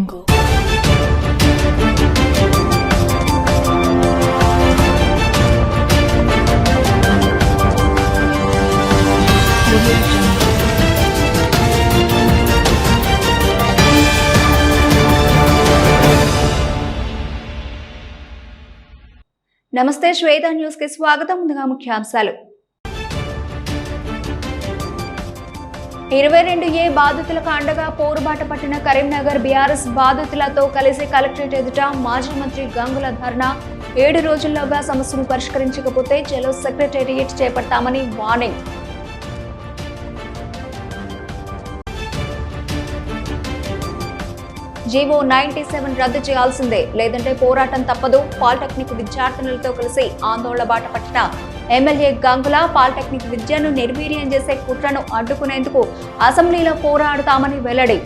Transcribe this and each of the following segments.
నమస్తే శ్వేత న్యూస్ కి స్వాగతం. ముందుగా ముఖ్యాంశాలు. 22A బాధితులకు అండగా పోరుబాట పట్టిన కరీంనగర్ బీఆర్ఎస్ బాధితులతో కలిసి కలెక్టరేట్ ఎదుట మాజీ మంత్రి గంగుల ధర్నా. 7 రోజుల్లోగా సమస్యను పరిష్కరించకపోతే చెలో సెక్రటేరియట్ చేపడతామని వార్నింగ్. జీవో 97 రద్దు చేయాల్సిందే, లేదంటే పోరాటం తప్పదు. పాలిటెక్నిక్ విద్యార్థినులతో కలిసి ఆందోళన బాట పట్టిన ఎమ్మెల్యే గంగుల పాలిటెక్నిక్ విద్యను నిర్వీర్యం చేసే కుట్రను అడ్డుకునేందుకు అసెంబ్లీలో పోరాడుతామని వెల్లడి.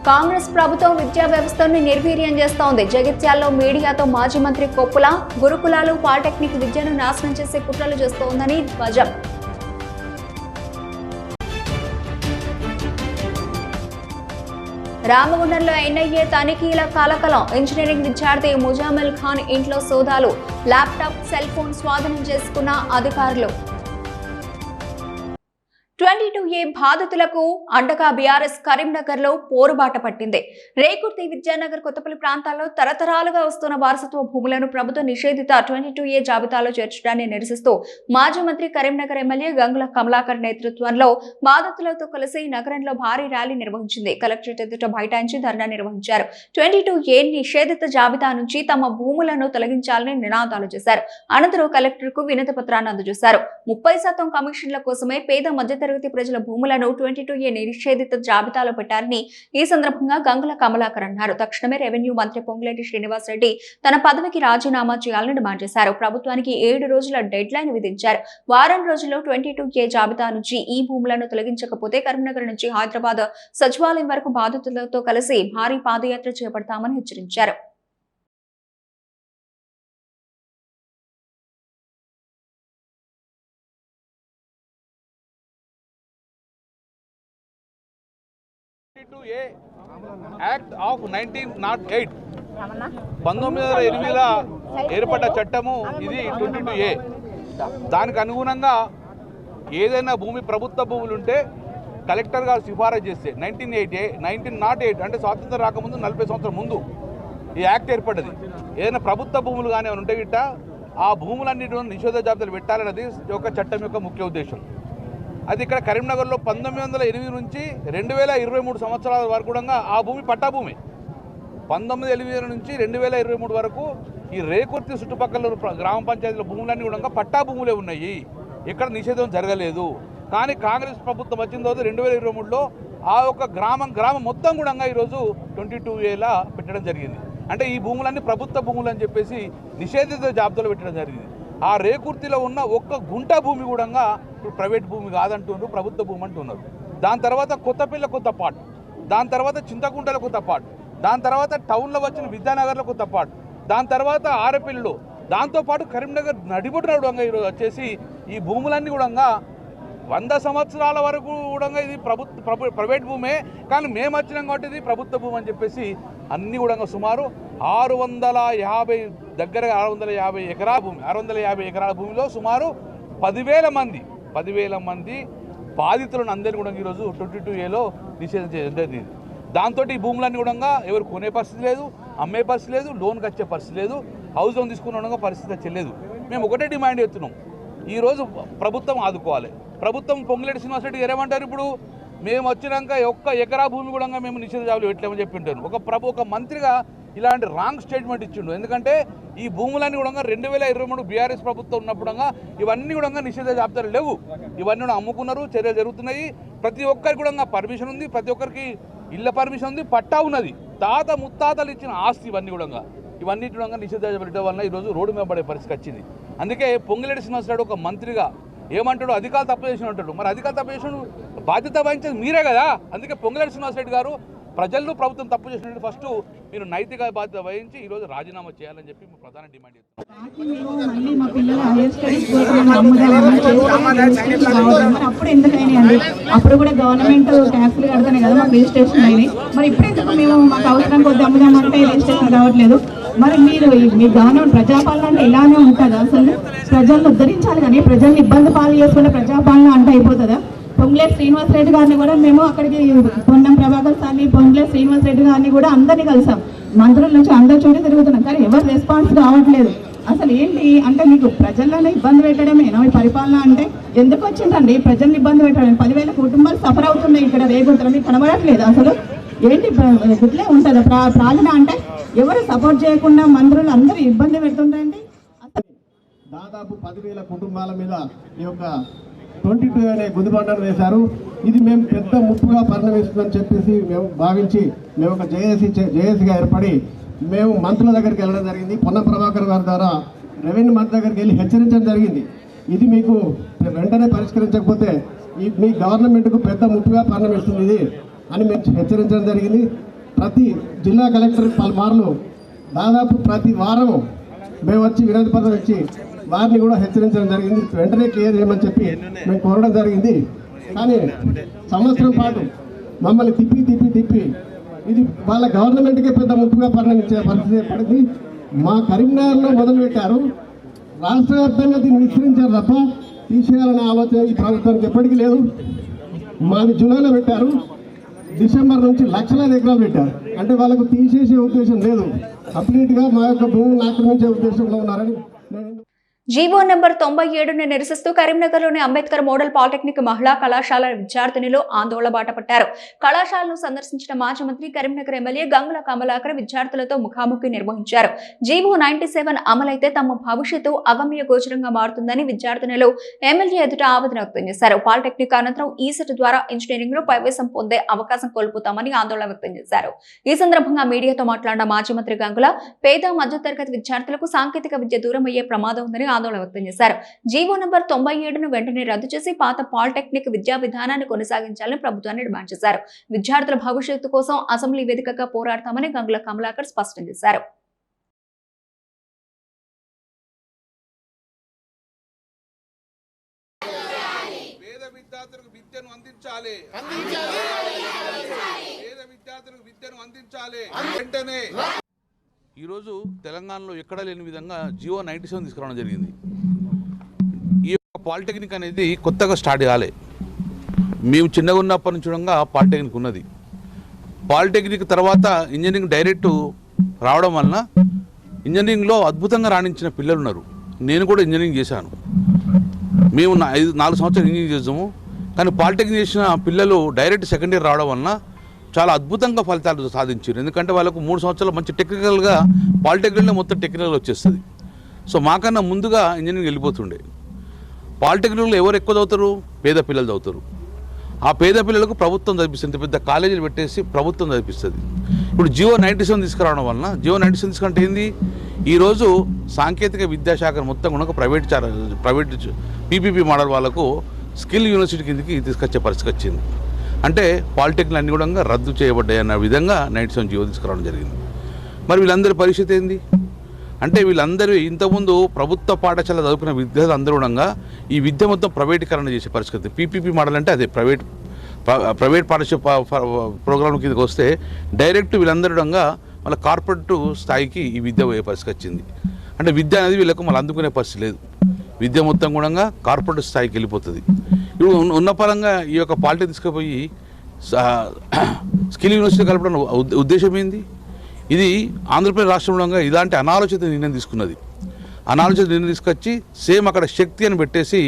కాంగ్రెస్ ప్రభుత్వం విద్యా వ్యవస్థను నిర్వీర్యం చేస్తోంది. జగిత్యాల్లో మీడియాతో మాజీ మంత్రి కొప్పుల గురుకులాలు పాలిటెక్నిక్ విద్యను నాశనం చేసే కుట్రలు చేస్తోందని ధ్వజం. రామగుండంలో ఎన్ఐఏ తనిఖీల కలకలం. ఇంజనీరింగ్ విద్యార్థి ముజామిల్ ఖాన్ ఇంట్లో సోదాలు. ల్యాప్టాప్, సెల్ ఫోన్ స్వాధీనం చేసుకున్న అధికారులు. 22A బాధితులకు అండగా బీఆర్ఎస్ కరీంనగర్ లో పోరుబాట పట్టింది. రేకుర్తి, విద్యానగర్, కొత్తపల్లి ప్రాంతాల్లో తరతరాలుగా వస్తున్న వారసత్వ భూములను ప్రభుత్వ నిషేధిత 22A జాబితాలో చేర్చడాన్ని నిరసిస్తూ మాజీ మంత్రి కరీంనగర్ ఎమ్మెల్యే గంగుల కమలాకర్ నేతృత్వంలో బాధితులతో కలిసి నగరంలో భారీ ర్యాలీ నిర్వహించింది. కలెక్టరేట్ ఎదుట బైఠాయించి ధర్నా నిర్వహించారు. 22A నిషేధిత జాబితా నుంచి తమ భూములను తొలగించాలని నినాదాలు చేశారు. అనంతరం కలెక్టర్ కు వినతి పత్రాన్ని అందజేశారు. 30% కమిషన్ల కోసమే పేద మధ్యతరగతి ప్రజల భూములను 22A నిషేధిత జాబితాలో పెట్టారని ఈ సందర్భంగా గంగుల కమలాకర్ అన్నారు. తక్షణమే రెవెన్యూ మంత్రి పొంగులేటి శ్రీనివాసరెడ్డి తన పదవికి రాజీనామా చేయాలని డిమాండ్ చేశారు. ప్రభుత్వానికి 7 రోజుల డెడ్ లైన్ విధించారు. వారం రోజుల్లో 22A జాబితా నుంచి ఈ భూములను తొలగించకపోతే కరీంనగర్ నుంచి హైదరాబాద్ సచివాలయం వరకు బాధితులతో కలిసి భారీ పాదయాత్ర చేపడతామని హెచ్చరించారు. యాక్ట్ ఆఫ్ 1908 1908లో ఏర్పడ్డ చట్టము ఇది 22A. దానికి అనుగుణంగా ఏదైనా భూమి ప్రభుత్వ భూములు ఉంటే కలెక్టర్ గారు సిఫారసు చేస్తే 1908 అంటే స్వాతంత్రం రాకముందు 40 సంవత్సరం ముందు ఈ యాక్ట్ ఏర్పడ్డది. ఏదైనా ప్రభుత్వ భూములు కానీ ఏమైనా ఉంటే గిట్ట ఆ భూములన్నిటి నిషేధ జాబితాలు పెట్టాలన్నది ఒక చట్టం యొక్క ముఖ్య ఉద్దేశం. అది ఇక్కడ కరీంనగర్లో 1908 నుంచి 2023 సంవత్సరాల వరకు కూడా ఆ భూమి పట్టా భూమి. 1908 నుంచి 2023 వరకు ఈ రేకుర్తి చుట్టుపక్కల గ్రామ పంచాయతీల భూములన్నీ కూడా పట్టా భూములే ఉన్నాయి. ఇక్కడ నిషేధం జరగలేదు. కానీ కాంగ్రెస్ ప్రభుత్వం వచ్చిన తర్వాత 2023లో ఆ యొక్క గ్రామం మొత్తం కూడా ఈరోజు 22Aలా పెట్టడం జరిగింది. అంటే ఈ భూములన్నీ ప్రభుత్వ భూములు అని చెప్పేసి నిషేధిత జాబితాలో పెట్టడం జరిగింది. ఆ రేకుర్తిలో ఉన్న ఒక్క గుంట భూమి కూడా ఇప్పుడు ప్రైవేట్ భూమి కాదంటున్నారు, ప్రభుత్వ భూమి అంటున్నారు. దాని తర్వాత కొత్తపల్లి కొత్త పార్ట్, దాని తర్వాత చింతకుంటల కొత్త పార్ట్, దాని తర్వాత టౌన్లో వచ్చిన విద్యానగర్లో కొత్త పార్ట్, దాని తర్వాత ఆరపల్లిలో, దాంతోపాటు కరీంనగర్ నడిబొట్టున ఈరోజు వచ్చేసి ఈ భూములన్నీ కూడా 100 సంవత్సరాల వరకు కూడా ఇది ప్రైవేట్ భూమే. కానీ మేము వచ్చినాం కాబట్టి ఇది ప్రభుత్వ భూమి అని చెప్పేసి అన్నీ కూడా సుమారు 650 దగ్గరగా 650 ఎకరాల భూమి, 650 ఎకరాల భూమిలో సుమారు 10,000 మంది బాధితులను అందరినీ కూడా ఈరోజు 22Aలో నిషేధం చేయడం జరిగింది. దాంతో ఈ భూములన్నీ కూడా ఎవరు కొనే పరిస్థితి లేదు, అమ్మే పరిస్థితి లేదు, లోన్కి వచ్చే పరిస్థితి లేదు, హౌస్ లోన్ తీసుకున్న పరిస్థితి వచ్చలేదు. మేము ఒకటే డిమాండ్ చేస్తున్నాం, ఈరోజు ప్రభుత్వం ఆదుకోవాలి. ప్రభుత్వం పొంగులేటి శ్రీనివాసరెడ్డి గారు ఏమంటారు, ఇప్పుడు మేము వచ్చినాక ఒక్క ఎకరా భూమి కూడా మేము నిషేధ జాబితాలో పెట్టలేమని చెప్పి ఉంటారు. ఒక మంత్రిగా ఇలాంటి రాంగ్ స్టేట్మెంట్ ఇచ్చిండు. ఎందుకంటే ఈ భూములన్నీ కూడా 2023 బీఆర్ఎస్ ప్రభుత్వం ఉన్నప్పుడు ఇవన్నీ కూడా నిషేధ జాబితాలు లేవు. ఇవన్నీ కూడా అమ్ముకున్నారు, చర్యలు జరుగుతున్నాయి. ప్రతి ఒక్కరికి కూడా పర్మిషన్ ఉంది, ప్రతి ఒక్కరికి ఇళ్ళ పర్మిషన్ ఉంది, పట్టా ఉన్నది. తాత ముత్తాతలు ఇచ్చిన ఆస్తి ఇవన్నీ కూడా నిషేధ పెట్టడం వల్ల ఈరోజు రోడ్డు మీద పడే పరిస్థితి వచ్చింది. అందుకే పొంగులేటి శ్రీనివాసరెడ్డి ఒక మంత్రిగా ఏమంటాడు, అధికారులు తప్పు చేసిన అంటాడు. మరి అధికారులు తప్పు చేసిన బాధ్యత వహించేది మీరే కదా. అందుకే పొంగులేటి శ్రీనివాసరెడ్డి గారు ప్రజల్లో ప్రభుత్వం తప్పు చేసినట్టు ఫస్ట్ మీరు నైతిక బాధ్యత వహించి ఈరోజు రాజీనామా చేయాలని చెప్పి మేము ప్రధాన డిమాండ్ చేస్తున్నాం. అప్పుడు ఎందుకైనా అండి, అప్పుడు కూడా గవర్నమెంట్ ట్యాక్స్లు కడతానే కదా మాకు రిజిస్ట్రేషన్ అయినాయి. మరి ఇప్పుడు మేము మాకు అవసరం కొద్ది అమ్ముదామంటే రిజిస్ట్రేషన్ రావట్లేదు. మరి మీరు మీ గవర్నమెంట్ ప్రజాపాలన అంటే ఇలానే ఉంటుందా? అసలు ప్రజలను ఉద్ధరించాలి కానీ ప్రజల్ని ఇబ్బంది పాలు చేసుకునే ప్రజాపాలన అంటే అయిపోతుందా? పొంగులేటి శ్రీనివాస్ రెడ్డి గారిని కూడా మేము అక్కడికి పొన్నం ప్రభాకర్ సార్ని, పొంగులేటి శ్రీనివాస్ రెడ్డి గారిని కూడా అందరినీ కలిసాం. మంత్రుల నుంచి అందరి చోటు తిరుగుతున్నాం కానీ ఎవరు రెస్పాన్స్ రావట్లేదు. అసలు ఏంటి అంటే మీకు ప్రజల్లోనే ఇబ్బంది పెట్టడమేనా ఈ పరిపాలన అంటే? ఎందుకు వచ్చిందండి ప్రజల్ని ఇబ్బంది పెట్టడం? 10,000 కుటుంబాలు సఫర్ అవుతున్నాయి ఇక్కడ రేగుంటారు, మీకు కనబడట్లేదు. అసలు ఏంటి ఇట్లే ఉంటుంది ప్రార్థన అంటే? ఎవరు సపోర్ట్ చేయకుండా మంత్రులు అందరూ ఇబ్బంది పెడుతుంటారండి. దాదాపు 10,000 కుటుంబాల మీద ఈ యొక్క 22 అనే గుదిబండను వేశారు. ఇది మేము పెద్ద ముప్పుగా పరిణమిస్తుందని చెప్పేసి మేము భావించి మేము ఒక జేఏసీగా ఏర్పడి మేము మంత్రుల దగ్గరికి వెళ్ళడం జరిగింది. పొన్నం ప్రభాకర్ గారి ద్వారా రెవెన్యూ మంత్రి దగ్గరికి వెళ్ళి హెచ్చరించడం జరిగింది. ఇది మీకు వెంటనే పరిష్కరించకపోతే మీ గవర్నమెంట్కు పెద్ద ముప్పుగా పరిణమిస్తుంది ఇది అని మేము హెచ్చరించడం జరిగింది. ప్రతి జిల్లా కలెక్టర్ పలుమార్లు దాదాపు ప్రతి వారం మేము వచ్చి వినతి పత్రం ఇచ్చి వారిని కూడా హెచ్చరించడం జరిగింది. వెంటనే క్లియర్ చేయమని చెప్పి మేము కోరడం జరిగింది. కానీ సంవత్సరం పాటు మమ్మల్ని తిప్పి ఇది వాళ్ళ గవర్నమెంట్కే పెద్ద ముప్పుగా పరిణమించే పరిస్థితి ఏర్పడింది. మా కరీంనగర్లో మొదలుపెట్టారు, రాష్ట్ర వ్యాప్తంగా దీన్ని విస్తరించారు తప్ప తీసేయాలనే ఆలోచన ఈ ప్రభుత్వానికి ఎప్పటికీ లేదు. మాది జూలైలో పెట్టారు, డిసెంబర్ నుంచి లక్షలాది ఎకరాలు పెట్టారు. అంటే వాళ్ళకు తీసేసే ఉద్దేశం లేదు, కంప్లీట్గా మా యొక్క భూములను ఆక్రమించే ఉద్దేశంలో ఉన్నారని. జీవో నెంబర్ 97ని నిరసిస్తూ కరీంనగర్లోని అంబేద్కర్ మోడల్ పాలిటెక్నిక్ మహిళా కళాశాల విద్యార్థినులు ఆందోళన బాట పట్టారు. కళాశాలను సందర్శించిన మాజీ మంత్రి కరీంనగర్ ఎమ్మెల్యే గంగుల కమలాకర్ విద్యార్థులతో ముఖాముఖి నిర్వహించారు. జీవో 97 అమలైతే తమ భవిష్యత్తు అగమ్య గోచరంగా మారుతుందని విద్యార్థినులు ఎమ్మెల్యే ఎదుట ఆవేదన వ్యక్తం చేశారు. పాలిటెక్నిక్ అనంతరం ఈసెట్ ద్వారా ఇంజనీరింగ్ లో ప్రవేశం పొందే అవకాశం కోల్పోతామని ఆందోళన వ్యక్తం చేశారు. ఈ సందర్భంగా మీడియాతో మాట్లాడిన మాజీ మంత్రి గంగుల పేద మధ్యతరగతి విద్యార్థులకు సాంకేతిక విద్య దూరం అయ్యే ప్రమాదం ఉందని ఆందోళన వ్యక్తం చేశారు. జీవో నంబర్ 97ను వెంటనే రద్దు చేసి పాత పాలిటెక్నిక్ విద్యా విధానాన్ని కొనసాగించాలని ప్రభుత్వాన్ని డిమాండ్ చేశారు. విద్యార్థుల భవిష్యత్తు కోసం అసెంబ్లీ వేదికగా పోరాడతామని గంగుల కమలాకర్ స్పష్టం చేశారు. ఈరోజు తెలంగాణలో ఎక్కడ లేని విధంగా జియో 97 తీసుకురావడం జరిగింది. ఈ యొక్క పాలిటెక్నిక్ అనేది కొత్తగా స్టార్ట్ కాలే. మేము చిన్నగా ఉన్నప్పటి నుంచి పాలిటెక్నిక్ ఉన్నది. పాలిటెక్నిక్ తర్వాత ఇంజనీరింగ్ డైరెక్ట్ రావడం వలన ఇంజనీరింగ్లో అద్భుతంగా రాణించిన పిల్లలు ఉన్నారు. నేను కూడా ఇంజనీరింగ్ చేశాను. మేము 4 సంవత్సరాలు ఇంజనీరింగ్ చేసాము. కానీ పాలిటెక్నిక్ చేసిన పిల్లలు డైరెక్ట్ సెకండ్ ఇయర్ రావడం వలన చాలా అద్భుతంగా ఫలితాలు సాధించారు. ఎందుకంటే వాళ్ళకు 3 సంవత్సరాలు మంచి టెక్నికల్గా పాలిటెక్నిక్లో మొత్తం టెక్నికల్ వచ్చేస్తుంది. సో మాకన్నా ముందుగా ఇంజనీరింగ్ వెళ్ళిపోతుండే. పాలిటెక్నిక్లో ఎవరు ఎక్కువ చదువుతారు? పేద పిల్లలు చదువుతారు. ఆ పేద పిల్లలకు ప్రభుత్వం చదివిస్తుంది. పెద్ద కాలేజీలు పెట్టేసి ప్రభుత్వం చదివిస్తుంది. ఇప్పుడు జియో 97 తీసుకురావడం వలన జియో 97 తీసుకుంటే ఏంది? ఈరోజు సాంకేతిక విద్యాశాఖ మొత్తం కూడా ప్రైవేట్ పీపీపీ మోడల్ వాళ్ళకు స్కిల్ యూనివర్సిటీ కిందకి తీసుకొచ్చే పరిస్థితి వచ్చింది. అంటే పాలిటెక్నిక్ అన్ని కూడా రద్దు చేయబడ్డాయి అన్న విధంగా 97 జియో తీసుకురావడం జరిగింది. మరి వీళ్ళందరి పరిస్థితి ఏంది అంటే వీళ్ళందరూ ఇంతకుముందు ప్రభుత్వ పాఠశాల చదువుకున్న విద్యార్థులు అందరూ కూడా ఈ విద్య మొత్తం ప్రైవేటీకరణ చేసే పరిస్థితి. పీపీపీ మోడల్ అంటే అదే ప్రైవేట్ పాఠశాల ప్రోగ్రాం కిందకి వస్తే డైరెక్ట్ వీళ్ళందరూ కూడా వాళ్ళ కార్పొరేట్ స్థాయికి ఈ విద్య పోయే పరిస్థితి వచ్చింది. అంటే విద్య అనేది వీళ్ళకు మళ్ళీ అందుకునే పరిస్థితి లేదు. విద్య మొత్తం కూడా కార్పొరేట్ స్థాయికి వెళ్ళిపోతుంది. ఇప్పుడు ఉన్న పరంగా ఈ యొక్క పాలిటెక్నిక్ తీసుకుపోయి స్కిల్ యూనివర్సిటీ కలపడం ఉద్దేశం ఏంది? ఇది ఆంధ్రప్రదేశ్ రాష్ట్రంలో ఇలాంటి అనాలోచిత నిర్ణయం తీసుకున్నది. అనాలోచిత నిర్ణయం తీసుకొచ్చి సేమ్ అక్కడ శక్తి అని పెట్టేసి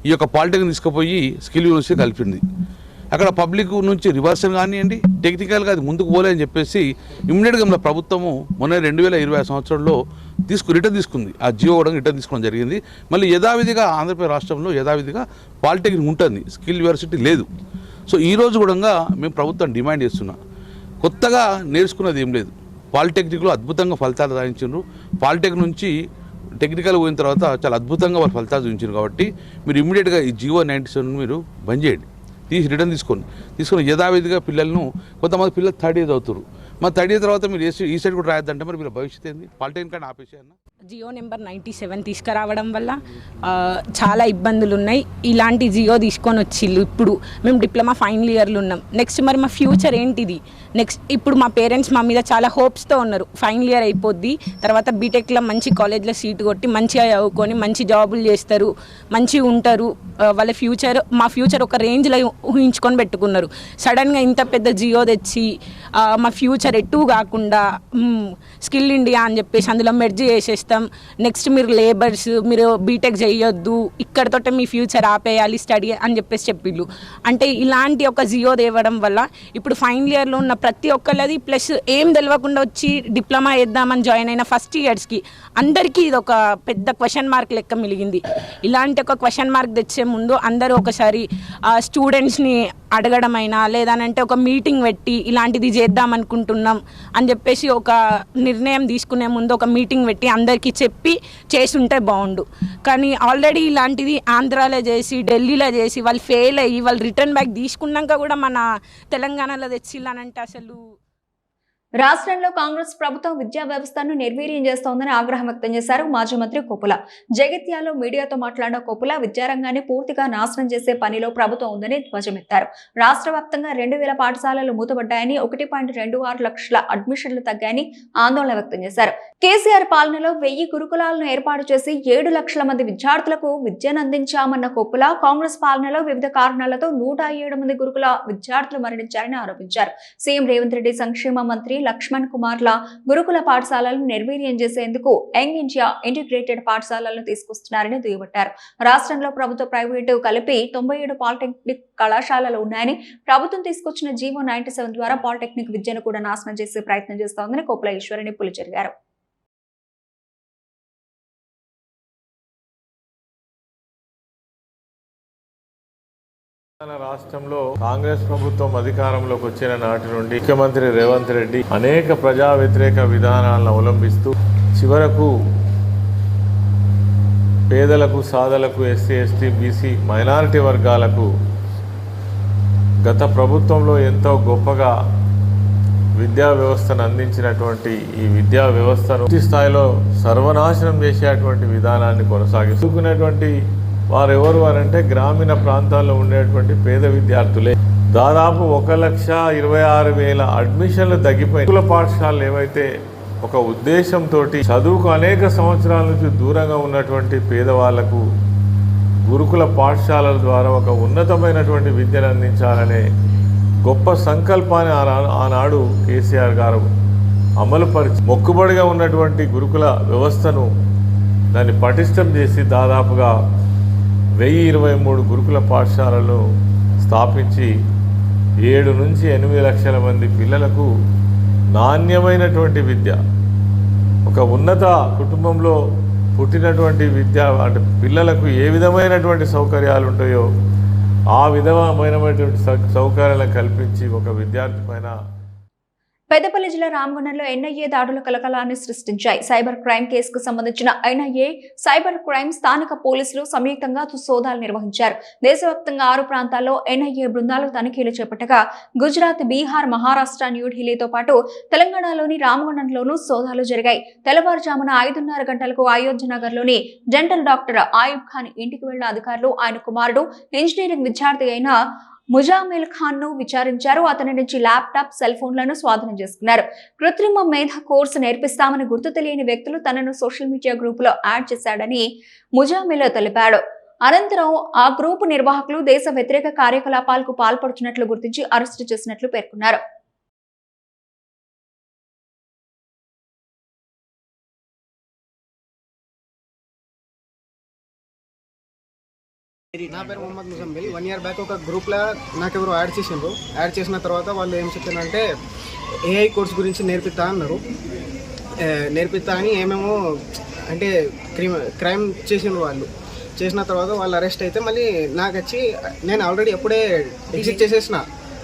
ఈ యొక్క పాలిటెక్నిక్ తీసుకుపోయి స్కిల్ యూనివర్సిటీ కలిపింది. అక్కడ పబ్లిక్ నుంచి రివర్సన్ కానివ్వండి, టెక్నికల్గా అది ముందుకు పోలే అని చెప్పేసి ఇమ్మీడియట్గా మన ప్రభుత్వము మొన్న 2020 సంవత్సరంలో రిటర్న్ తీసుకుంది. ఆ జియో కూడా రిటర్న్ తీసుకోవడం జరిగింది. మళ్ళీ యథావిధిగా ఆంధ్రప్రదేశ్ రాష్ట్రంలో యథావిధిగా పాలిటెక్నిక్ ఉంటుంది, స్కిల్ యూనివర్సిటీ లేదు. సో ఈరోజు కూడా మేము ప్రభుత్వం డిమాండ్ చేస్తున్నాం. కొత్తగా నేర్చుకున్నది ఏం లేదు. పాలిటెక్నిక్లో అద్భుతంగా ఫలితాలు సాధించారు. పాలిటెక్నిక్ నుంచి టెక్నికల్ పోయిన తర్వాత చాలా అద్భుతంగా వాళ్ళు ఫలితాలు చూపించారు. కాబట్టి మీరు ఇమ్మీడియట్గా ఈ జియో 97 మీరు బంద్ చేయండి, తీసి రిటర్న్ తీసుకొని యథావిధిగా పిల్లలను కొంతమంది పిల్లలు థర్డ్ ఇయర్ అవుతారు. మరి థర్డ్ ఇయర్ తర్వాత మీరు ఈ సైడ్ కూడా రాయొద్దంటే మరి మీరు భవిష్యత్తు ఏంది? పాలిటెక్నిక్ కానీ ఆపేసేయన్నా. జియో నెంబర్ 97 తీసుకురావడం వల్ల చాలా ఇబ్బందులు ఉన్నాయి. ఇలాంటి జియో తీసుకొని వచ్చిళ్ళు. ఇప్పుడు మేము డిప్లొమా ఫైనల్ ఇయర్లో ఉన్నాం. నెక్స్ట్ మరి మా ఫ్యూచర్ ఏంటిది? నెక్స్ట్ ఇప్పుడు మా పేరెంట్స్ మా మీద చాలా హోప్స్తో ఉన్నారు. ఫైనల్ ఇయర్ అయిపోద్ది, తర్వాత బీటెక్లో మంచి కాలేజ్లో సీట్ కొట్టి మంచిగా చదువుకొని మంచి జాబులు చేస్తారు, మంచిగా ఉంటారు. వాళ్ళ ఫ్యూచర్ మా ఫ్యూచర్ ఒక రేంజ్లో ఊహించుకొని పెట్టుకున్నారు. సడన్గా ఇంత పెద్ద జియో తెచ్చి మా ఫ్యూచర్ ఎటు కాకుండా స్కిల్ ఇండియా అని చెప్పేసి అందులో మెర్జ్ చేసేస్తాం. నెక్స్ట్ మీరు లేబర్స్, మీరు బీటెక్ చేయొద్దు, ఇక్కడతోటే మీ ఫ్యూచర్ ఆపేయాలి స్టడీ అని చెప్పేసి చెప్పిళ్ళు. అంటే ఇలాంటి ఒక జియో తేవడం వల్ల ఇప్పుడు ఫైనల్ ఇయర్లో ఉన్న ప్రతి ఒక్కళ్ళది ప్లస్ ఏం తెలియకుండా వచ్చి డిప్లొమా చేద్దామని జాయిన్ అయిన ఫస్ట్ ఇయర్స్కి అందరికీ ఇది ఒక పెద్ద క్వశ్చన్ మార్క్ లెక్క మిలిగింది. ఇలాంటి ఒక క్వశ్చన్ మార్క్ తెచ్చే ముందు అందరూ ఒకసారి స్టూడెంట్స్ని అడగడమైనా లేదనంటే ఒక మీటింగ్ పెట్టి ఇలాంటిది చేద్దాం అనుకుంటున్నాం అని చెప్పేసి ఒక నిర్ణయం తీసుకునే ముందు ఒక మీటింగ్ పెట్టి అందరికీ చెప్పి చేసి ఉంటే బాగుండు. కానీ ఆల్రెడీ ఇలాంటిది ఆంధ్రాలో చేసి ఢిల్లీలో చేసి వాళ్ళు ఫెయిల్ అయ్యి వాళ్ళు రిటర్న్ బ్యాక్ తీసుకున్నాక కూడా మన తెలంగాణలో తెచ్చిల్లానంటే అసలు. రాష్ట్రంలో కాంగ్రెస్ ప్రభుత్వం విద్యా వ్యవస్థను నిర్వీర్యం చేస్తోందని ఆగ్రహం వ్యక్తం చేశారు మాజీ మంత్రి కొప్పుల. జగిత్యాలలో మీడియాతో మాట్లాడిన కొప్పుల విద్యారంగాన్ని పూర్తిగా నాశనం చేసే పనిలో ప్రభుత్వం ఉందని ధ్వజమెత్తారు. రాష్ట్ర వ్యాప్తంగా 2000 పాఠశాలలు మూతపడ్డాయని, 1.26 లక్షల అడ్మిషన్లు తగ్గాయని ఆందోళన వ్యక్తం చేశారు. కేసీఆర్ పాలనలో 1000 గురుకులాలను ఏర్పాటు చేసి 7 లక్షల మంది విద్యార్థులకు విద్యను అందించామన్న కొప్పుల, కాంగ్రెస్ పాలనలో వివిధ కారణాలతో 107 మంది గురుకుల విద్యార్థులు మరణించారని ఆరోపించారు. సీఎం రేవంత్ రెడ్డి సంక్షేమ మంత్రి లక్ష్మణ్ కుమార్ల గురుకుల పాఠశాలలను నిర్వీర్యం చేసేందుకు యంగ్ ఇండియా ఇంటిగ్రేటెడ్ పాఠశాలలను తీసుకొస్తున్నారని దుయ్యబట్టారు. రాష్ట్రంలో ప్రభుత్వ ప్రైవేటు కలిపి 97 పాలిటెక్నిక్ కళాశాలలు ఉన్నాయని, ప్రభుత్వం తీసుకొచ్చిన జీవో 97 ద్వారా పాలిటెక్నిక్ విద్యను కూడా నాశనం చేసే ప్రయత్నం చేస్తోందని కొప్పుల ఈశ్వరి నిప్పులు చెరిగారు. రాష్ట్రంలో కాంగ్రెస్ ప్రభుత్వం అధికారంలోకి వచ్చిన నాటి నుండి ముఖ్యమంత్రి రేవంత్ రెడ్డి అనేక ప్రజా వ్యతిరేక విధానాలను అవలంబిస్తూ చివరకు పేదలకు, సాధలకు, ఎస్సీ, ఎస్టీ, బీసీ, మైనారిటీ వర్గాలకు గత ప్రభుత్వంలో ఎంతో గొప్పగా విద్యా వ్యవస్థను అందించినటువంటి ఈ విద్యా వ్యవస్థను పూర్తి స్థాయిలో సర్వనాశనం చేసేటువంటి విధానాన్ని కొనసాగిస్తున్నటువంటి వారెవరు అనంటే గ్రామీణ ప్రాంతాల్లో ఉండేటువంటి పేద విద్యార్థులే. దాదాపు 1,26,000 అడ్మిషన్లు తగ్గిపోయి గురుకుల పాఠశాలలు ఏవైతే ఒక ఉద్దేశంతో చదువుకు అనేక సంవత్సరాల నుంచి దూరంగా ఉన్నటువంటి పేదవాళ్లకు గురుకుల పాఠశాలల ద్వారా ఒక ఉన్నతమైనటువంటి విద్యను అందించాలనే గొప్ప సంకల్పాన్ని ఆనాడు కేసీఆర్ గారు అమలుపరిచి మొక్కుబడిగా ఉన్నటువంటి గురుకుల వ్యవస్థను దాన్ని పటిష్టం చేసి దాదాపుగా 1023 గురుకుల పాఠశాలలను స్థాపించి 7 నుంచి 8 లక్షల మంది పిల్లలకు నాణ్యమైనటువంటి విద్య, ఒక ఉన్నత కుటుంబంలో పుట్టినటువంటి విద్య అంటే పిల్లలకు ఏ విధమైనటువంటి సౌకర్యాలు ఉంటాయో ఆ విధమైనటువంటి సౌకర్యాలను కల్పించి ఒక విద్యార్థి పైన. పెద్దపల్లి జిల్లా రామగుండంలో ఎన్ఐఏ దాడుల కలకలాన్ని సృష్టించాయి. సైబర్ క్రైమ్ కేసుకు సంబంధించిన ఎన్ఐఏ, సైబర్ క్రైమ్ స్థానిక పోలీసులు సంయుక్తంగా సోదాలు నిర్వహించారు. దేశవ్యాప్తంగా 6 ప్రాంతాల్లో ఎన్ఐఏ బృందాలు తనిఖీలు చేపట్టగా గుజరాత్, బీహార్, మహారాష్ట్ర, న్యూఢిల్లీతో పాటు తెలంగాణలోని రామగుండంలోనూ సోదాలు జరిగాయి. తెల్లవారుజామున 5:30 గంటలకు అయోధ్య నగర్లోని డెంటల్ డాక్టర్ ఆయుబ్ ఖాన్ ఇంటికి వెళ్లిన అధికారులు ఆయన కుమారుడు ఇంజనీరింగ్ విద్యార్థి అయిన ముజామిల్ ఖాన్ ను విచారించారు. అతని నుంచి ల్యాప్టాప్, సెల్ ఫోన్లను స్వాధీనం చేసుకున్నారు. కృత్రిమ మేధ కోర్సు నేర్పిస్తామని గుర్తు తెలియని వ్యక్తులు తనను సోషల్ మీడియా గ్రూపులో యాడ్ చేశాడని ముజామిల్ తెలిపాడు. అనంతరం ఆ గ్రూపు నిర్వాహకులు దేశ వ్యతిరేక కార్యకలాపాలకు పాల్పడుతున్నట్లు గుర్తించి అరెస్టు చేసినట్లు పేర్కొన్నారు. నా పేరు మొహమ్మద్ ముజమ్మిల్. 1 year బ్యాక్ ఒక గ్రూప్లో నాకు ఎవరు యాడ్ చేసిండ్రు. యాడ్ చేసిన తర్వాత వాళ్ళు ఏం చెప్పారంటే ఏఐ కోర్స్ గురించి నేర్పిస్తా అన్నారు. నేర్పిస్తా అని ఏమేమో అంటే క్రైమ్ చేసిండ్రు. వాళ్ళు చేసిన తర్వాత వాళ్ళు అరెస్ట్ అయితే మళ్ళీ నాకు వచ్చి నేను ఆల్రెడీ ఎప్పుడే ఎగ్జిట్ చేసేసిన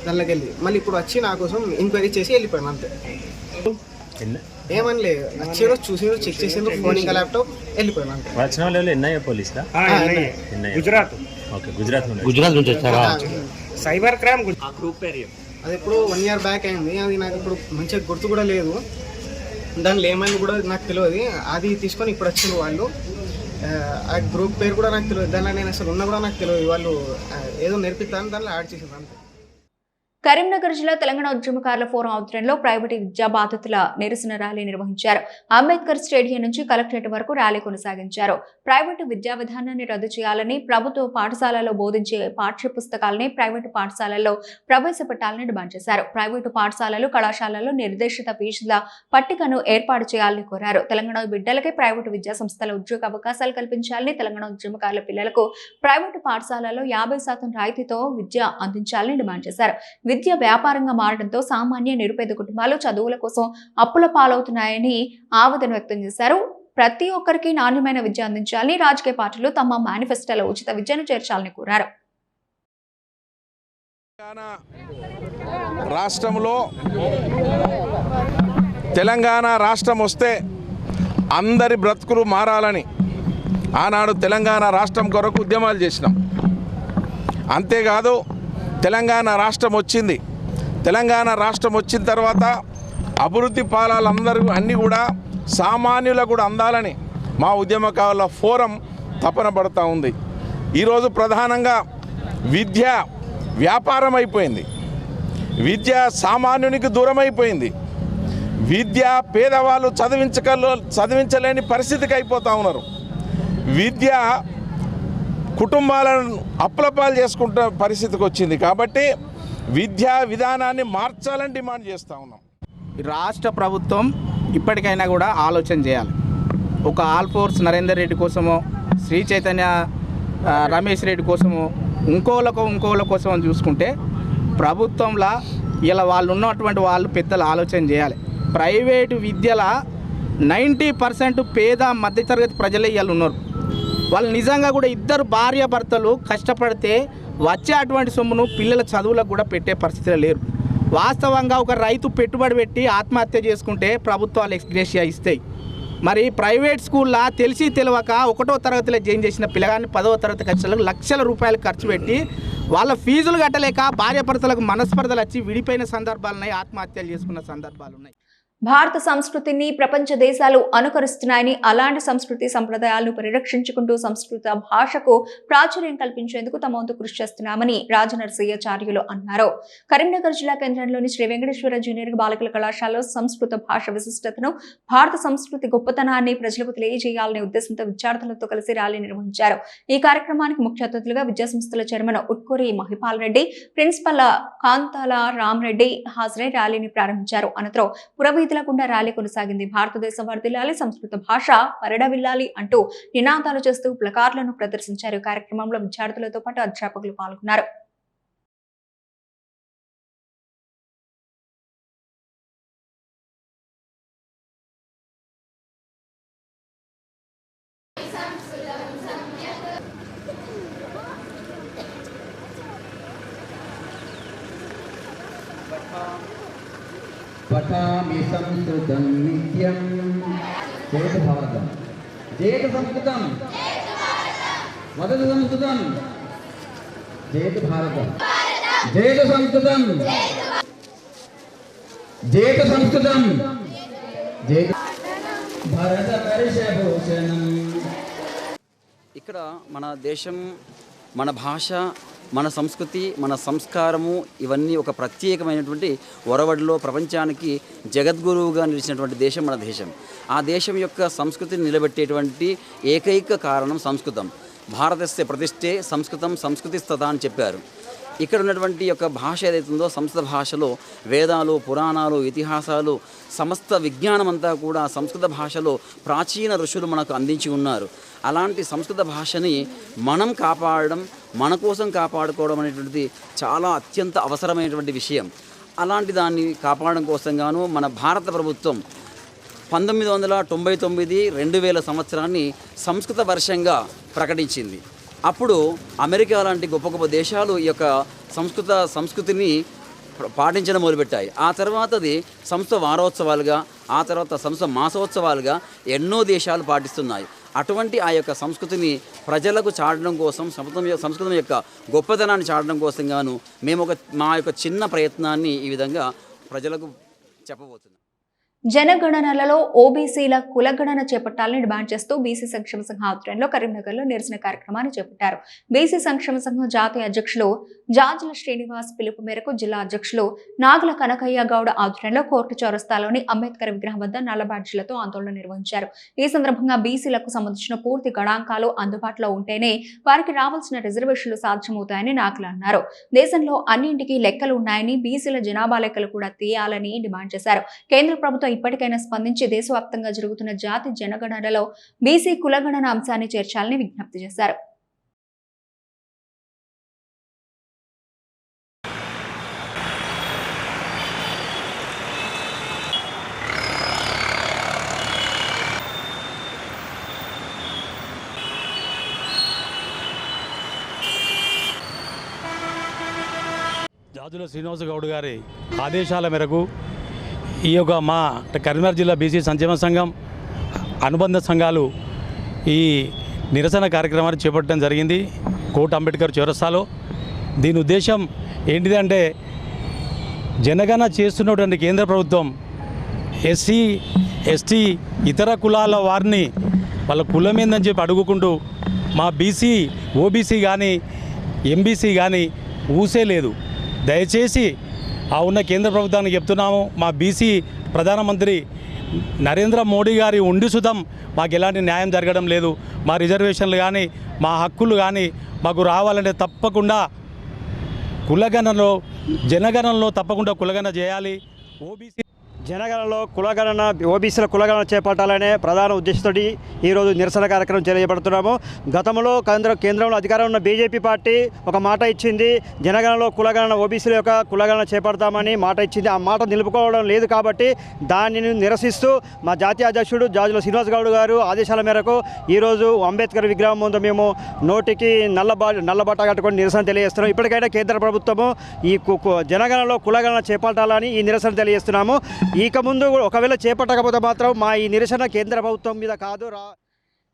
దానిలోకి వెళ్ళి మళ్ళీ ఇప్పుడు వచ్చి నా కోసం ఎంక్వైరీ చేసి వెళ్ళిపోయాను అంతే. ఏమని లేదు, వచ్చి చూసి చెక్ చేసిండ్రు ఫోన్ ఇంకా ల్యాప్టాప్ వెళ్ళిపోయాను అంతే. వచ్చిన వాళ్ళు ఎన్ఐఏ పోలీస్ గుజరాత్ నుంచి వచ్చారా? సైబర్ క్రైమ్ గ్రూప్ పేరు అది ఎప్పుడు 1 year బ్యాక్ అయింది. అది నాకు ఇప్పుడు మంచిగా గుర్తు కూడా లేదు. దానిలో ఏమైంది కూడా నాకు తెలియదు. అది తీసుకొని ఇప్పుడు వచ్చింది వాళ్ళు. ఆ గ్రూప్ పేరు కూడా నాకు తెలియదు. దానిలో నేను అసలు ఉన్నా కూడా నాకు తెలియదు. వాళ్ళు ఏదో నేర్పిస్తాను దానిలో యాడ్ చేసింది అంతే. కరీంనగర్ జిల్లా తెలంగాణ ఉద్యమకారుల ఫోరం ఆధ్వర్యంలో ప్రైవేటు విద్యా బాధితుల నిరసన ర్యాలీ నిర్వహించారు. అంబేద్కర్ స్టేడియం నుంచి కలెక్టరేట్ వరకు ర్యాలీ కొనసాగించారు. ప్రైవేటు విద్యా విధానాన్ని రద్దు చేయాలని, ప్రభుత్వ పాఠశాలలో బోధించే పాఠ్య పుస్తకాలని ప్రైవేటు పాఠశాలల్లో ప్రవేశపెట్టాలని డిమాండ్ చేశారు. ప్రైవేటు పాఠశాలలు, కళాశాలల్లో నిర్దేశిత ఫీజుల పట్టికను ఏర్పాటు చేయాలని కోరారు. తెలంగాణ బిడ్డలకే ప్రైవేటు విద్యా సంస్థల ఉద్యోగ అవకాశాలు కల్పించాలని, తెలంగాణ ఉద్యమకారుల పిల్లలకు ప్రైవేటు పాఠశాలల్లో 50% రాయితీతో విద్య అందించాలని డిమాండ్ చేశారు. విద్య వ్యాపారంగా మారడంతో సామాన్య నిరుపేద కుటుంబాలు చదువుల కోసం అప్పుల పాలవుతున్నాయని ఆవేదన వ్యక్తం చేశారు. ప్రతి ఒక్కరికి నాణ్యమైన విద్య అందించాలని, రాజకీయ పార్టీలు తమ మేనిఫెస్టోలో ఉచిత విద్యను చేర్చాలని కోరారు. రాష్ట్రంలో తెలంగాణ రాష్ట్రం వస్తే అందరి బ్రతుకులు మారాలని ఆనాడు తెలంగాణ రాష్ట్రం కొరకు ఉద్యమాలు చేసినాం. అంతేకాదు తెలంగాణ రాష్ట్రం వచ్చింది. తెలంగాణ రాష్ట్రం వచ్చిన తర్వాత అభివృద్ధి ఫలాలందరూ అన్నీ కూడా సామాన్యులకు కూడా అందాలని మా ఉద్యమకారుల ఫోరం తపన పడుతూ ఉంది. ఈరోజు ప్రధానంగా విద్య వ్యాపారం అయిపోయింది. విద్య సామాన్యునికి దూరం అయిపోయింది. విద్య పేదవాళ్ళు చదివించలేని పరిస్థితికి అయిపోతూ ఉన్నారు. విద్య కుటుంబాలను అప్పులపాలు చేసుకుంటున్న పరిస్థితికి వచ్చింది. కాబట్టి విద్యా విధానాన్ని మార్చాలని డిమాండ్ చేస్తూ ఉన్నాం. రాష్ట్ర ప్రభుత్వం ఇప్పటికైనా కూడా ఆలోచన చేయాలి. ఒక ఆల్ ఫోర్స్ నరేందర్ రెడ్డి కోసమో, శ్రీ చైతన్య రమేష్ రెడ్డి కోసమో, ఇంకోళ్ళ కోసమో చూసుకుంటే ప్రభుత్వంలో ఇలా వాళ్ళు ఉన్నటువంటి వాళ్ళు పెద్దలు ఆలోచన చేయాలి. ప్రైవేటు విద్యల 90% పేద మధ్యతరగతి ప్రజలే ఇవాళ ఉన్నారు. వాళ్ళు నిజంగా కూడా ఇద్దరు భార్యాభర్తలు కష్టపడితే వచ్చే అటువంటి సొమ్మును పిల్లల చదువులకు కూడా పెట్టే పరిస్థితిలో లేరు. వాస్తవంగా ఒక రైతు పెట్టుబడి పెట్టి ఆత్మహత్య చేసుకుంటే ప్రభుత్వాలు ఎక్స్గ్రేషియా ఇస్తాయి. మరి ప్రైవేట్ స్కూల్లో తెలిసి తెలియక 1వ తరగతిలో జాయిన్ చేసిన పిల్లగాన్ని 10వ తరగతి ఖర్చులకు లక్షల రూపాయలు ఖర్చు పెట్టి వాళ్ళ ఫీజులు కట్టలేక భార్యాభర్తలకు మనస్పర్ధలు వచ్చి విడిపోయిన సందర్భాలు ఉన్నాయి, ఆత్మహత్యలు చేసుకున్న సందర్భాలు ఉన్నాయి. భారత సంస్కృతిని ప్రపంచ దేశాలు అనుకరిస్తున్నాయని, అలాంటి సంస్కృతి సంప్రదాయాలను పరిరక్షించుకుంటూ సంస్కృత భాషకు ప్రాచుర్యం కల్పించేందుకు తమ వంతు కృషి చేస్తున్నామని రాజనరసింహాచార్యులు అన్నారు. కరీంనగర్ జిల్లా కేంద్రంలోని శ్రీ వెంకటేశ్వర జూనియర్ బాలికల కళాశాలలో సంస్కృత భాష విశిష్టతను, భారత సంస్కృతి గొప్పతనాన్ని ప్రజలకు తెలియజేయాలనే ఉద్దేశంతో విద్యార్థులతో కలిసి ర్యాలీ నిర్వహించారు. ఈ కార్యక్రమానికి ముఖ్య అతిథులుగా విద్యాసంస్థల చైర్మన్ ఉట్కూరి మహిపాల్ రెడ్డి, ప్రిన్సిపల్ కాంతాల రామరెడ్డి హాజరై ర్యాలీని ప్రారంభించారు. అనంతరం పురవీధుల గుండా ర్యాలీ కొనసాగింది. భారతదేశం వర్ధిల్లాలి, సంస్కృత భాష పరిడవిల్లాలి అంటూ నినాదాలు చేస్తూ ప్లకార్డులను ప్రదర్శించారు. కార్యక్రమంలో విద్యార్థులతో పాటు అధ్యాపకులు పాల్గొన్నారు. పఠామి సంస్కృతం నిత్యం. జయత భారతం, జయత సంస్కృతం, వదత సంస్కృతం, జయత భారతం, జయత సంస్కృతం, జయత సంస్కృతం, జయత భారత పరిషభూషణం. ఇక్కడ మన దేశం, మన భాష, మన సంస్కృతి, మన సంస్కారము ఇవన్నీ ఒక ప్రత్యేకమైనటువంటి ఒరవడిలో ప్రపంచానికి జగద్గురువుగా నిలిచినటువంటి దేశం మన దేశం. ఆ దేశం యొక్క సంస్కృతిని నిలబెట్టేటువంటి ఏకైక కారణం సంస్కృతం. భారతస్య ప్రతిష్ఠే సంస్కృతం సంస్కృతిస్తత అని చెప్పారు. ఇక్కడ ఉన్నటువంటి యొక్క భాష ఏదైతుందో సంస్కృత భాషలో వేదాలు, పురాణాలు, ఇతిహాసాలు, సమస్త విజ్ఞానం అంతా కూడా సంస్కృత భాషలో ప్రాచీన ఋషులు మనకు అందించి ఉన్నారు. అలాంటి సంస్కృత భాషని మనం కాపాడడం, మన కోసం కాపాడుకోవడం అనేటువంటిది చాలా అత్యంత అవసరమైనటువంటి విషయం. అలాంటి దాన్ని కాపాడడం కోసం గాను మన భారత ప్రభుత్వం 1999 2000 సంవత్సరాన్ని సంస్కృత వర్షంగా ప్రకటించింది. అప్పుడు అమెరికా లాంటి గొప్ప గొప్ప దేశాలు ఈ యొక్క సంస్కృతిని పాటించడం మొదలుపెట్టాయి. ఆ తర్వాత అది సంస్థ వారోత్సవాలుగా, ఆ తర్వాత సంస్థ మాసోత్సవాలుగా ఎన్నో దేశాలు పాటిస్తున్నాయి. అటువంటి ఆ యొక్క సంస్కృతిని ప్రజలకు చాటడం కోసం, సంస్కృతం యొక్క గొప్పతనాన్ని చాటడం కోసం గాను మేము మా యొక్క చిన్న ప్రయత్నాన్ని ఈ విధంగా ప్రజలకు చెప్పబోతున్నాం. జనగణనలలో ఓబీసీల కులగణన చేపట్టాలని డిమాండ్ చేస్తూ బీసీ సంక్షేమ సంఘం ఆధ్వర్యంలో కరీంనగర్లో నిరసన కార్యక్రమాన్ని చేపట్టారు. బీసీ సంక్షేమ సంఘం జాతీయ అధ్యక్షులు జాజుల శ్రీనివాస్ పిలుపు మేరకు జిల్లా అధ్యక్షులు నాగుల కనకయ్య గౌడ ఆధ్వర్యంలో కోర్టు చౌరస్తాలోని అంబేద్కర్ విగ్రహం వద్ద నల్ల బ్యాడ్జీలతో ఆందోళన నిర్వహించారు. ఈ సందర్భంగా బీసీలకు సంబంధించిన పూర్తి గణాంకాలు అందుబాటులో ఉంటేనే వారికి రావాల్సిన రిజర్వేషన్లు సాధ్యమవుతాయని నాగులు అన్నారు. దేశంలో అన్నింటికీ లెక్కలు ఉన్నాయని, బీసీల జనాభా లెక్కలు కూడా తీయాలని డిమాండ్ చేశారు. కేంద్ర ప్రభుత్వం ఇప్పటికైనా స్పందించి దేశవ్యాప్తంగా జరుగుతున్న జాతి జనగణనలో బీసీ కులగణన అంశాన్ని చేర్చాలని విజ్ఞప్తి చేశారు. జాజుల శ్రీనివాస గౌడ్ గారి ఆదేశాల మేరకు ఈ యొక్క మా కరీంనగర్ జిల్లా బీసీ సంక్షేమ సంఘం అనుబంధ సంఘాలు ఈ నిరసన కార్యక్రమాన్ని చేపట్టడం జరిగింది కోట అంబేద్కర్ చౌరస్తాలో. దీని ఉద్దేశం ఏంటిదంటే జనగణన చేస్తున్నటువంటి కేంద్ర ప్రభుత్వం ఎస్సీ ఎస్టీ ఇతర కులాల వారిని వాళ్ళ కులం ఏందని చెప్పి అడుగుకుంటూ మా బీసీ ఓబీసీ కానీ ఎంబీసీ కానీ ఊసే లేదు. దయచేసి ఆ ఉన్న కేంద్ర ప్రభుత్వానికి చెప్తున్నాము, మా బీసీ ప్రధానమంత్రి నరేంద్ర మోడీ గారి ఉండి సుతం మాకు ఎలాంటి న్యాయం జరగడం లేదు. మా రిజర్వేషన్లు కానీ మా హక్కులు కానీ మాకు రావాలంటే తప్పకుండా కులగణనలో జనగణనలో తప్పకుండా కులగణన చేయాలి. ఓబీసీ జనగణనలో కులగణన ఓబీసీల కులగణన చేపట్టాలనే ప్రధాన ఉద్దేశంతో ఈరోజు నిరసన కార్యక్రమం చేపడుతున్నాము. గతంలో కేంద్రంలో అధికారం ఉన్న బీజేపీ పార్టీ ఒక మాట ఇచ్చింది, జనగణనలో కులగణన ఓబీసీల యొక్క కులగణన చేపడతామని మాట ఇచ్చింది. ఆ మాట నిలుపుకోవడం లేదు కాబట్టి దానిని నిరసిస్తూ మా జాతీయ అధ్యక్షుడు జాజుల శ్రీనివాస్ గౌడ్ గారు ఆదేశాల మేరకు ఈరోజు అంబేద్కర్ విగ్రహం ముందు మేము నోటికి నల్లబట్ట కట్టుకొని నిరసన తెలియజేస్తున్నాం. ఇప్పటికైనా కేంద్ర ప్రభుత్వము ఈ జనగణనలో కులగణన చేపట్టాలని ఈ నిరసన తెలియజేస్తున్నాము. ఇక ముందు ఒకవేళ చేపట్టకపోతే మాత్రం మా ఈ నిరసన కేంద్ర ప్రభుత్వం మీద కాదు.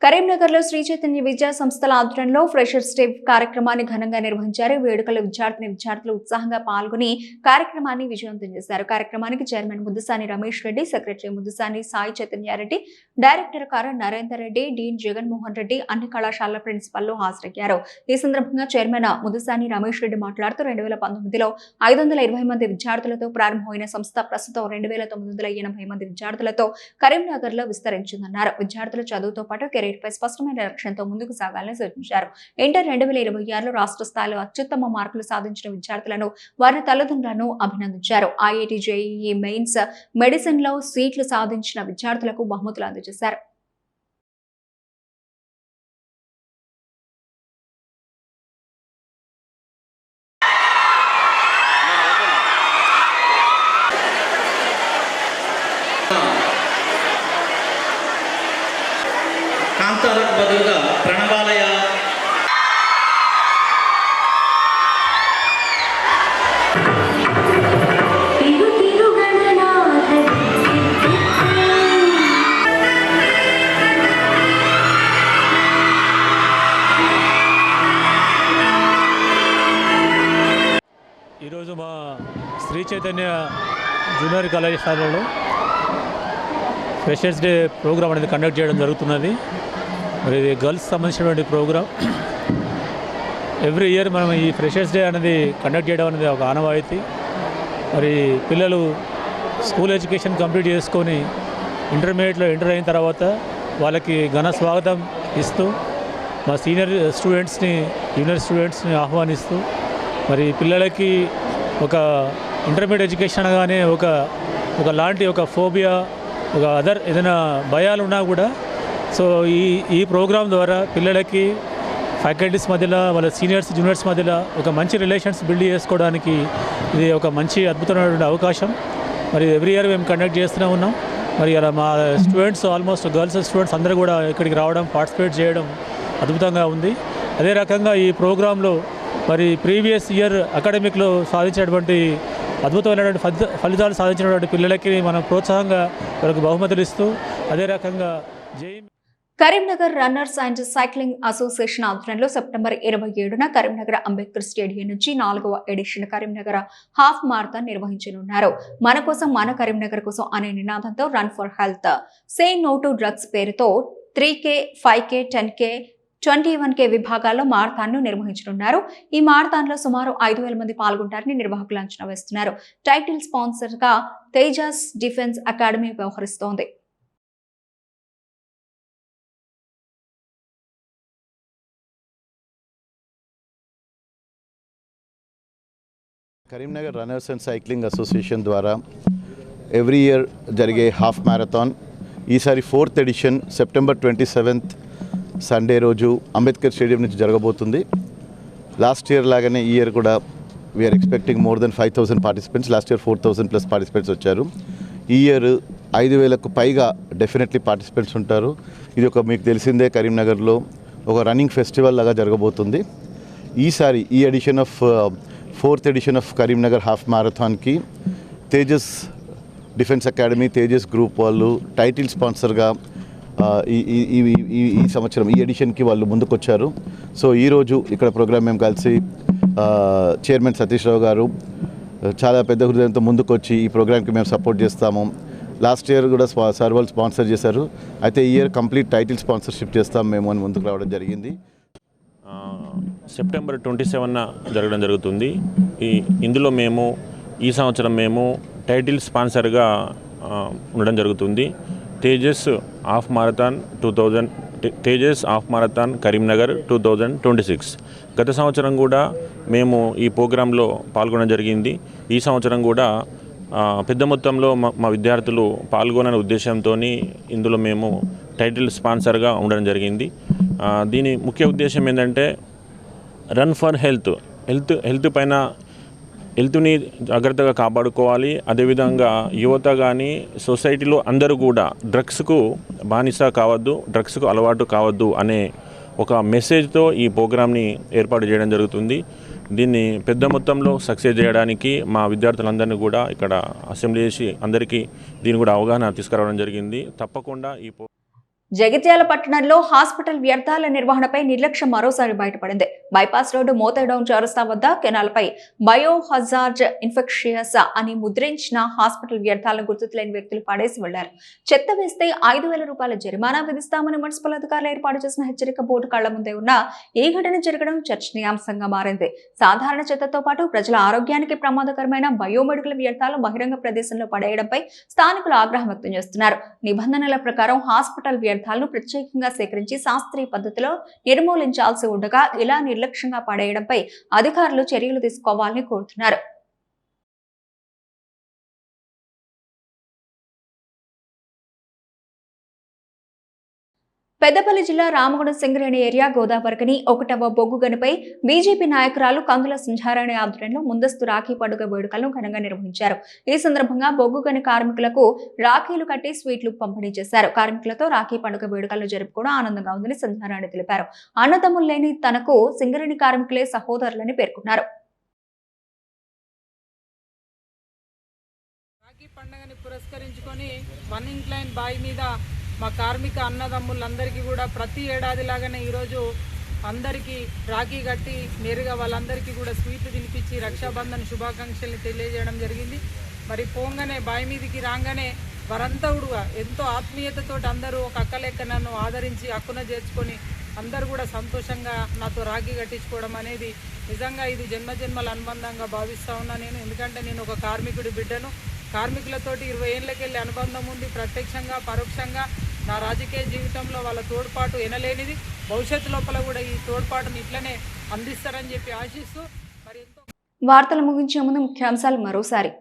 కరీంనగర్లో శ్రీ చైతన్య విద్యా సంస్థల ఆధ్వర్యంలో ఫ్రెషర్స్ డే కార్యక్రమాన్ని ఘనంగా నిర్వహించారు. వేడుకల విద్యార్థులు ఉత్సాహంగా పాల్గొని కార్యక్రమాన్ని విజయవంతం చేశారు. కార్యక్రమానికి chairman Muddusani Ramesh Reddy, secretary Muddusani Sai Chaitanya Reddy, director Kara Narender Reddy, Deen Jaganmohan Reddy అన్ని కళాశాలల ప్రిన్సిపల్లు హాజరయ్యారు. ఈ సందర్భంగా చైర్మన్ ముద్దుసాని రమేష్ రెడ్డి మాట్లాడుతూ 2019లో 520 మంది విద్యార్థులతో ప్రారంభమైన సంస్థ ప్రస్తుతం 2980 మంది విద్యార్థులతో కరీంనగర్లో విస్తరించిందన్నారు. విద్యార్థుల చదువుతో పాటు కెరీర్ పై స్పష్టమైన లక్ష్యంతో ముందుకు సాగాలని సూచించారు. ఇంటర్ 2026లో రాష్ట్ర స్థాయిలో అత్యుత్తమ మార్కులు సాధించిన విద్యార్థులను, వారి తల్లిదండ్రులను అభినందించారు. ఐఐటి, జేఈఈ మెయిన్స్, మెడిసిన్ లో సీట్లు సాధించిన విద్యార్థులకు బహుమతులు అందజేశారు. కాంతాలకు బదులుగా ప్రణవాలయ ఈరోజు మా శ్రీ చైతన్య జూనియర్ కళాశాలలో ఫ్రెషర్స్ డే ప్రోగ్రామ్ అనేది కండక్ట్ చేయడం జరుగుతున్నది. మరి ఇది గర్ల్స్ సంబంధించినటువంటి ప్రోగ్రామ్. ఎవ్రీ ఇయర్ మనం ఈ ఫ్రెషర్స్ డే అనేది కండక్ట్ చేయడం అనేది ఒక ఆనవాయితీ. మరి పిల్లలు స్కూల్ ఎడ్యుకేషన్ కంప్లీట్ చేసుకొని ఇంటర్మీడియట్లో ఎంటర్ అయిన తర్వాత వాళ్ళకి ఘన స్వాగతం ఇస్తూ మా సీనియర్ స్టూడెంట్స్ని, జూనియర్ స్టూడెంట్స్ని ఆహ్వానిస్తూ మరి పిల్లలకి ఒక ఇంటర్మీడియట్ ఎడ్యుకేషన్ అనగానే ఒక లాంటి ఒక ఫోబియా, ఒక అదర్ ఏదైనా భయాలు ఉన్నా కూడా సో ఈ ప్రోగ్రాం ద్వారా పిల్లలకి ఫ్యాకల్టీస్ మధ్యలో, వాళ్ళ సీనియర్స్ జూనియర్స్ మధ్యలో ఒక మంచి రిలేషన్స్ బిల్డ్ చేసుకోవడానికి ఇది ఒక మంచి అద్భుతమైనటువంటి అవకాశం. మరి ఎవ్రీ ఇయర్ మేము కండక్ట్ చేస్తూనే ఉన్నాం. మరి అలా మా స్టూడెంట్స్, ఆల్మోస్ట్ గర్ల్స్ స్టూడెంట్స్ అందరూ కూడా ఇక్కడికి రావడం, పార్టిసిపేట్ చేయడం అద్భుతంగా ఉంది. అదే రకంగా ఈ ప్రోగ్రాంలో మరి ప్రీవియస్ ఇయర్ అకాడమిక్లో సాధించినటువంటి అద్భుతమైనటువంటి ఫలితాలు సాధించినటువంటి పిల్లలకి మనం ప్రోత్సాహంగా వాళ్ళకి బహుమతులు ఇస్తూ, అదే రకంగా Karimnagar runners and cycling association ఆధ్వర్యంలో సెప్టెంబర్ 27న కరీంనగర్ అంబేద్కర్ స్టేడియం నుంచి 4వ ఎడిషన్ కరీంనగర్ హాఫ్ మారథాన్ నిర్వహించనున్నారు. మన కోసం మన కరీంనగర్ కోసం అనే నినాదంతో run for health, say no to drugs పేరుతో 3K, 5K, 10K, 21K విభాగాల్లో మారథాన్ను నిర్వహించనున్నారు. ఈ మారథాన్లో సుమారు 5,000 మంది పాల్గొంటారని నిర్వాహకులు అంచనా వేస్తున్నారు. టైటిల్ స్పాన్సర్ గా తేజస్ డిఫెన్స్ అకాడమీ వ్యవహరిస్తోంది. Karimnagar runners and cycling association ద్వారా ఎవ్రీ ఇయర్ జరిగే హాఫ్ మ్యారథాన్ ఈసారి 4th edition September 27th Sunday రోజు అంబేద్కర్ స్టేడియం నుంచి జరగబోతుంది. లాస్ట్ ఇయర్ లాగానే ఈ ఇయర్ కూడా we're expecting more than 5,000 participants. Last year 4,000+ participants వచ్చారు. ఈ ఇయర్ 5,000కు పైగా డెఫినెట్లీ పార్టిసిపెంట్స్ ఉంటారు. ఇది ఒక మీకు తెలిసిందే కరీంనగర్లో ఒక రన్నింగ్ ఫెస్టివల్ లాగా జరగబోతుంది. ఈసారి ఈ edition of 4th edition of Karimnagar half మ్యారథాన్కి Tejas defence academy, Tejas group వాళ్ళు టైటిల్ స్పాన్సర్గా ఈ సంవత్సరం ఈ ఎడిషన్కి వాళ్ళు ముందుకొచ్చారు. సో ఈరోజు ఇక్కడ ప్రోగ్రామ్ మేము కలిసి చైర్మన్ సతీష్ రావు గారు చాలా పెద్ద హృదయంతో ముందుకొచ్చి ఈ ప్రోగ్రామ్కి మేము సపోర్ట్ చేస్తాము. లాస్ట్ ఇయర్ కూడా సార్ వాళ్ళు స్పాన్సర్ చేశారు. అయితే ఈ ఇయర్ కంప్లీట్ టైటిల్ స్పాన్సర్షిప్ చేస్తాం మేము అని ముందుకు రావడం జరిగింది. సెప్టెంబర్ 27న జరగడం జరుగుతుంది. ఇందులో ఈ సంవత్సరం మేము టైటిల్ స్పాన్సర్గా ఉండడం జరుగుతుంది. Tejas half marathon Karimnagar 2026. గత సంవత్సరం కూడా మేము ఈ ప్రోగ్రాంలో పాల్గొనడం జరిగింది. ఈ సంవత్సరం కూడా పెద్ద మొత్తంలో మా విద్యార్థులు పాల్గొననే ఉద్దేశంతో ఇందులో మేము టైటిల్ స్పాన్సర్గా ఉండడం జరిగింది. దీని ముఖ్య ఉద్దేశం ఏంటంటే రన్ ఫర్ హెల్త్ పైన హెల్త్ని జాగ్రత్తగా కాపాడుకోవాలి. అదేవిధంగా యువత కానీ సొసైటీలో అందరూ కూడా డ్రగ్స్కు బానిస కావద్దు, డ్రగ్స్కు అలవాటు కావద్దు అనే ఒక మెసేజ్తో ఈ ప్రోగ్రామ్ని ఏర్పాటు చేయడం జరుగుతుంది. దీన్ని పెద్ద మొత్తంలో సక్సెస్ చేయడానికి మా విద్యార్థులందరినీ కూడా ఇక్కడ అసెంబ్లీ చేసి అందరికీ దీని కూడా అవగాహన తీసుకురావడం జరిగింది. తప్పకుండా జగిత్యాల పట్టణంలో హాస్పిటల్ వ్యర్థాల నిర్వహణపై నిర్లక్ష్యం మరోసారి బయటపడింది. బైపాస్ రోడ్డు మోతేడౌన్ చౌరస్తా వద్ద కెనాల్పై బయోహజార్డ్ ఇన్ఫెక్షియస్ అని ముద్రించిన హాస్పిటల్ వ్యర్థాలను గుర్తులేని వ్యక్తులు పడేసి వెళ్లారు. చెత్త వేస్తే 5,000 రూపాయల జరిమానా విధిస్తామని మున్సిపల్ అధికారులు ఏర్పాటు చేసిన హెచ్చరిక బోర్డు కళ్ల ముందే ఉన్న ఈ ఘటన జరగడం చర్చనీయాంశంగా మారింది. సాధారణ చెత్తతో పాటు ప్రజల ఆరోగ్యానికి ప్రమాదకరమైన బయోమెడికల్ వ్యర్థాలు బహిరంగ ప్రదేశంలో పడేయడంపై స్థానికులు ఆగ్రహం వ్యక్తం చేస్తున్నారు. నిబంధనల ప్రకారం హాస్పిటల్ వ్యర్థాలను ప్రత్యేకంగా సేకరించి శాస్త్రీయ పద్ధతిలో నిర్మూలించాల్సి ఉండగా ఇలా నిర్లక్ష్యంగా పడేయడంపై అధికారులు చర్యలు తీసుకోవాలని కోరుతున్నారు. పెద్దపల్లి జిల్లా రామగుండం సింగరేణి ఏరియా గోదావరికని 1వ బొగ్గు గనిపై బీజేపీ నాయకురాలు కందుల సంధ్యారాణి ఆధ్వర్యంలో ముందస్తు రాఖీ పండుగ వేడుకలను ఘనంగా నిర్వహించారు. ఈ సందర్భంగా బొగ్గు గని కార్మికులకు రాఖీలు కట్టి స్వీట్లు పంపిణీ చేశారు. కార్మికులతో రాఖీ పండుగ వేడుకలను జరుపుకోవడం ఆనందంగా ఉందని సంధ్యారాణి తెలిపారు. అన్నదమ్ములు లేని తనకు సింగరేణి కార్మికులే సహోదరులని పేర్కొన్నారు. రాఖీ పండుగని పురస్కరించుకొని వన్ ఇంక్లైన్ బాయ్ మీద మా కార్మిక అన్నదమ్ములందరికీ కూడా ప్రతి ఏడాది లాగానే ఈరోజు అందరికీ రాఖీ కట్టి నేరుగా వాళ్ళందరికీ కూడా స్వీట్లు తినిపించి రక్షాబంధన్ శుభాకాంక్షల్ని తెలియజేయడం జరిగింది. మరి పోంగానే బావి మీదికి రాగానే వారంతా కూడా ఎంతో ఆత్మీయతతో అందరూ ఒక అక్క లెక్క నన్ను ఆదరించి హక్కున చేర్చుకొని అందరూ కూడా సంతోషంగా నాతో రాఖీ కట్టించుకోవడం అనేది నిజంగా ఇది జన్మజన్మల అనుబంధంగా భావిస్తూ ఉన్నా నేను. ఎందుకంటే నేను ఒక కార్మికుడి బిడ్డను. కార్మికులతోటి 20 ఏళ్ళకెళ్ళి అనుబంధం ఉంది. ప్రత్యక్షంగా పరోక్షంగా నా రాజకీయ జీవితంలో వాళ్ళ తోడ్పాటు ఎనలేనిది. భవిష్యత్తు లోపల కూడా ఈ తోడ్పాటును ఇట్లనే అందిస్తారని చెప్పి ఆశిస్తూ మరి ఎంతో. వార్తలు ముగించే ముందు ముఖ్యాంశాలు మరోసారి.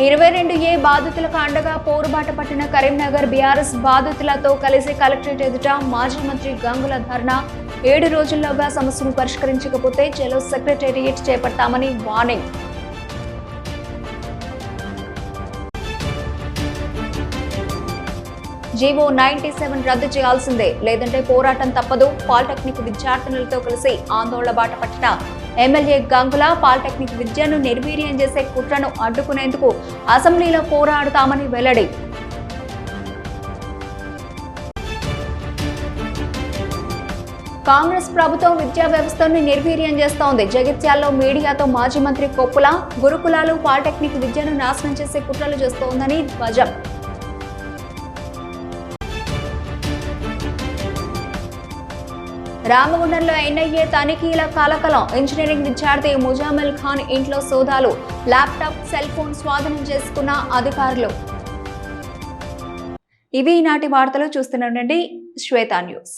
22A బాధితులకు అండగా పోరుబాట పట్టిన కరీంనగర్ బీఆర్ఎస్ బాధితులతో కలిసి కలెక్టరేట్ ఎదుట మాజీ మంత్రి గంగుల ధర్నా. 7 రోజుల్లోగా సమస్యను పరిష్కరించకపోతే చెలో సెక్రటేరియట్ చేపడతామని వార్నింగ్. జీవో 97 రద్దు చేయాల్సిందే, లేదంటే పోరాటం తప్పదు. పాలిటెక్నిక్ విద్యార్థినులతో కలిసి ఆందోళన బాట పట్టిన ఎమ్మెల్యే గంగుల పాలిటెక్నిక్ విద్యను నిర్వీర్యం చేసే కుట్రను అడ్డుకునేందుకు అసెంబ్లీలో పోరాడుతామని వెల్లడి. కాంగ్రెస్ ప్రభుత్వం విద్యా వ్యవస్థను నిర్వీర్యం చేస్తోంది. జగిత్యాలలో మీడియాతో మాజీ మంత్రి కొప్పుల గురుకులాలు పాలిటెక్నిక్ విద్యను నాశనం చేసే కుట్రలు చేస్తోందని ధ్వజం. రామగుండంలో ఎన్ఐఏ తనిఖీల కలకలం. ఇంజనీరింగ్ విద్యార్థి ముజామిల్ ఖాన్ ఇంట్లో సోదాలు. ల్యాప్టాప్, సెల్ ఫోన్ స్వాధీనం చేసుకున్న అధికారులు. ఇవి ఈనాటి వార్తలు. చూస్తూనే ఉండండి శ్వేత న్యూస్.